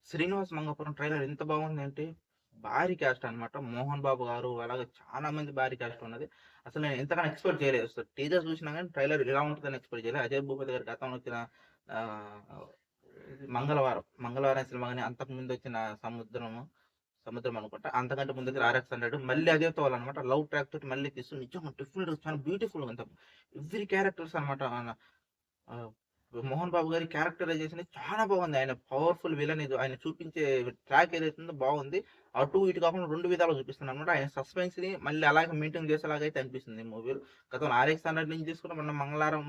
'Srinivas Mangapuram' trailer ఎంత బాగుందంటే, భారీ క్యాస్ట్ అనమాట. 'మోహన్ బాబు' గారు అలాగే చాలా మంది భారీ క్యాస్ట్ ఉన్నది. అసలు నేను ఇంతకన్నా ఎక్స్‌పెక్ట్ చేయలేదు. అసలు టీజర్ చూసినా గాని ట్రైలర్ ఇలా ఉంటదని ఎక్స్‌పెక్ట్ చేయలేదు. అజయ్ భూపతి గారి గతంలో వచ్చిన ఆహ్, 'మంగళవారం' సినిమా గాని, అంతకుముందు వచ్చిన 'సముద్రం' అనుకుంటా. అంతకంటే ముందొచ్చిన 'ఆర్ఎక్స్ 100' మళ్ళీ అదే తోలనమాట. లవ్ ట్రాక్ తోటి మళ్ళీ తీస్తూ నిజంగా డిఫరెంట్‌గా చాలా బ్యూటిఫుల్‌గా ఉంది. ఎవ్రి క్యారెక్టర్స్ అనమాట. ఆ! 'మోహన్ బాబు' గారి క్యారెక్టరైజేషన్ చాలా బాగుంది. ఆయన పవర్‌ఫుల్ విలన్ ఇది. ఆయన చూపించే ట్రాక్ ఏదైతే ఉందో బాగుంది. అటు ఇటు కాకుండా 2 విధాలుగా చూపిస్తున్నారన్నమాట. ఆయన సస్పెన్స్‌ని మళ్ళీ అలాగే మెయింటైన్ చేసేలాగైతే అనిపిస్తుంది ఈ మూవీలో. గతంలో 'ఆర్ఎక్స్ హండ్రెడ్' నుంచి తీసుకున్న మొన్న 'మంగళవారం'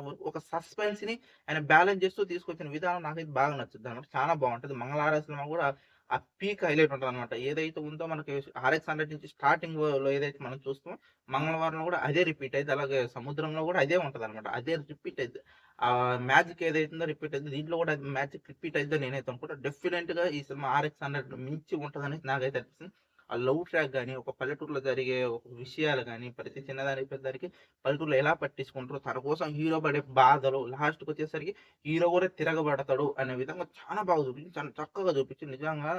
వరకు ఒక సస్పెన్స్‌ని ఆయన బ్యాలెన్స్ చేస్తూ తీసుకొచ్చిన విధానం నాకైతే బాగా నచ్చుద్దన్నమాట. చాలా బాగుంటది. 'మంగళవారం' సినిమా కూడా ఆ పీక్ హైలైట్ ఉంటదన్నమాట. ఏదైతే ఉందో మనకి 'ఆర్ఎక్స్ హండ్రెడ్' నుంచి స్టార్టింగ్‌లో ఏదైతే మనం చూస్తామో 'మంగళవారంలో' కూడా అదే రిపీట్ అయిద్ది. అలాగే 'సముద్రంలో' కూడా అదే ఉంటదన్నమాట. అదే రిపీట్ అయిద్ది. మ్యాజిక్ ఏదైతుందో రిపీట్ అయిద్ది. దీంట్లో కూడా అది మ్యాజిక్ రిపీట్ అయిద్దని నేనైతే అనుకుంటా. డెఫినెట్‌గా ఈ సినిమా 'ఆర్ఎక్స్ హండ్రెడ్' మించి ఉంటదని నాకైతే అనిపిస్తుంది. ఆ లవ్ ట్రాక్ గాని, ఒక పల్లెటూరులో జరిగే ఒక విషయాలు గాని, ప్రతి చిన్నదానికి పెద్దదానికి పల్లెటూరులో ఎలా పట్టించుకుంటారో, తన కోసం హీరో పడే బాధలు, లాస్ట్‌కొచ్చేసరికి హీరో కూడా తిరగబడతాడు అనే విధంగా చాలా బాగా చూపించి, చాలా చక్కగా చూపించి నిజంగా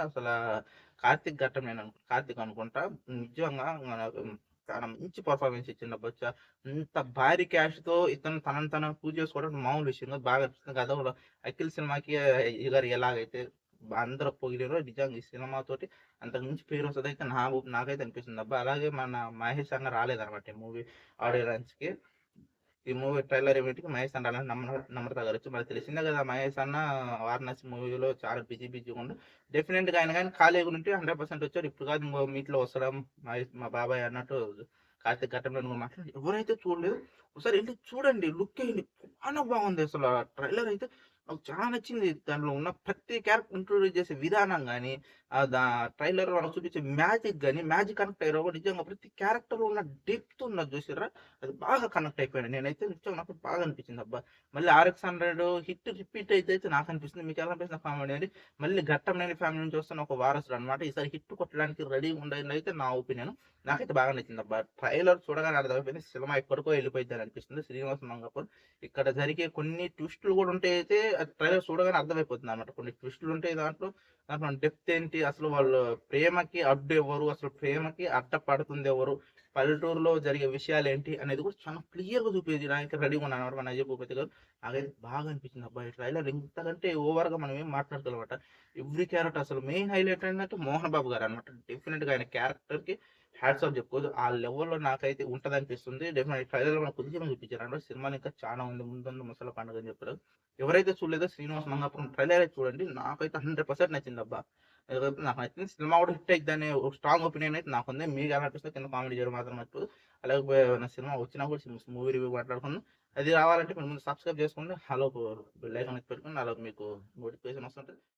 కార్తీక్ అనుకుంటా. నిజంగా చాలా మంచి పెర్ఫార్మన్స్ ఇచ్చిండబ్బా! ఇంత భారీ క్యాష్‌తో ఇతను తనను తను ప్రూవ్ చేసుకోవడం మామూలు విషయం కాదు. బాగా అనిపిస్తుంది. గతంలో 'అఖిల్' సినిమాకి గారు ఎలాగైతే అందరూ పొగిడారో నిజంగా ఈ సినిమాతోటి అంతకు మించి పేరొస్తదయితే నాకైతే అనిపిస్తుందబ్బా! అలాగే మన 'మహేష్' అన్న రాలేదన్నమాట ఈ మూవీ ఆడియో లాంచ్‌కి. ఈ మూవీ ట్రైలర్ ఈవెంట్‌కి మహేష్ అన్న రాలేదు. నమ్రత గారొచ్చి మనకు తెలిసిందే కదా! మహేష్ అన్న 'వారణాసి' మూవీలో చాలా బిజీగా ఉండు. డెఫినెట్‌గా ఆయన గాని ఖాళీగా ఉంటే 100% వచ్చాడు. ఇప్పుడు కాదు ఇంకో మీట్‌లో వస్తాడా మహేష్ మా బాబాయ్ అన్నట్టు కార్తీక్ ఘట్టంలో నువ్వు మాట్లాడి ఎవరైతే చూడలేదో ఒకసారి ఎళ్లి చూడండి. లుక్ ఎయండి. చాలా బాగుంది అసల. ట్రైలర్ అయితే నాకు చాలా నచ్చింది. దాంట్లో ఉన్న ప్రతి క్యారెక్టర్ ఇంట్రొడ్యూస్ చేసే విధానం గాని, దా ట్రైలర్‌లో మనకు చూపించే మ్యాజిక్ గాని, మ్యాజిక్ కనెక్ట్ అయ్యారో నిజంగా ప్రతి క్యారెక్టర్‌లో ఉన్న డెప్త్ ఉన్నది చూసిర్రా? అది బాగా కనెక్ట్ అయిపోయాను. నేనైతే నిజంగా నాకు బాగా అనిపించింది అబ్బా! మళ్ళీ 'ఆర్ఎక్స్ 100' హిట్ రిపీట్ అయితే నాకు అనిపిస్తుంది. మీకు ఎలా అనిపిస్తుంది కామెంట్ చేయండి. మళ్ళీ 'ఘట్టమనేని ఫ్యామిలీ' నుంచి వస్తున్న ఒక వారసుడు అన్నమాట. ఈసారి హిట్ కొట్టడానికి రెడీగా ఉండాలనైతే నా ఒపీనియన్. నాకైతే బాగా నచ్చిందబ్బా! ట్రైలర్ చూడగానే అర్థమైపోయింది. సినిమా ఎక్కడికో ఎళ్ళిపోయిద్దని అనిపిస్తుంది. 'శ్రీనివాస్ మంగాపురం' ఇక్కడ జరిగే కొన్ని ట్విస్టులు కూడా ఉంటాయయితే ట్రైలర్ చూడగానే అర్థమైపోతుందన్నమాట. కొన్ని ట్విస్టులు ఉంటాయి దాంట్లో. దాంట్లో డెప్త్ ఏంటి? అసలు వాళ్ళు ప్రేమకి అడ్డు ఎవరు? అసలు ప్రేమకి అడ్డపడుతుందెవరు? పల్లెటూరులో జరిగే విషయాలేంటి అనేది కూడా చాలా క్లియర్‌గా చూపించడానికి రెడీగా ఉన్నాడన్నమాట మన అజయ్ భూపతి గారు. నాకైతే బాగా అనిపించింది. అబ్బా! ఈ ట్రైలర్ ఇంతకంటే ఓవర్‌గా మనం ఏం మాట్లాడగలమట. ఎవ్రి క్యారెక్టర్ అసలు మెయిన్ హైలైట్ ఏంటంటే మోహన్ బాబు గారన్నమాట. డెఫినిట్‌గా ఆయన క్యారెక్టర్‌కి హ్యాట్స్ ఆఫ్ చెప్పుకోవచ్చు. ఆ లెవెల్‌లో నాకైతే ఉంటదనిపిస్తుంది. డెఫినెట్‌గా ట్రైలర్‌లో మనకు కొద్దిగా చూపించారన్నమాట. సినిమాలో ఇంకా చాలా ఉంది. ముందుంది ముసల పండుగ అని చెప్పారు. ఎవరైతే చూడలేదో 'శ్రీనివాస్ మంగాపురం' ట్రైలరే చూడండి. నాకైతే 100% నచ్చిందబ్బా! నాకు నచ్చింది. సినిమా కూడా హిట్ అయిద్దనే ఒక స్ట్రాంగ్ ఒపీనియన్ అయితే నాకుంది. మీకెలా అనిపిస్తుందో కింద కామెంట్ చేయడం మాత్రం మర్చిపోవద్దు. అలాగే నా సినిమా వచ్చినా కూడా మూవీ రివ్యూ మాట్లాడుకుందాం. అది రావాలంటే మీరు ముందు సబ్స్క్రైబ్ చేసుకోండి. ఆలోపు బెల్ ఐకాన్ పెట్టుకొని ఆలోపు మీకు నోటిఫికేషన్ వస్తుంటది.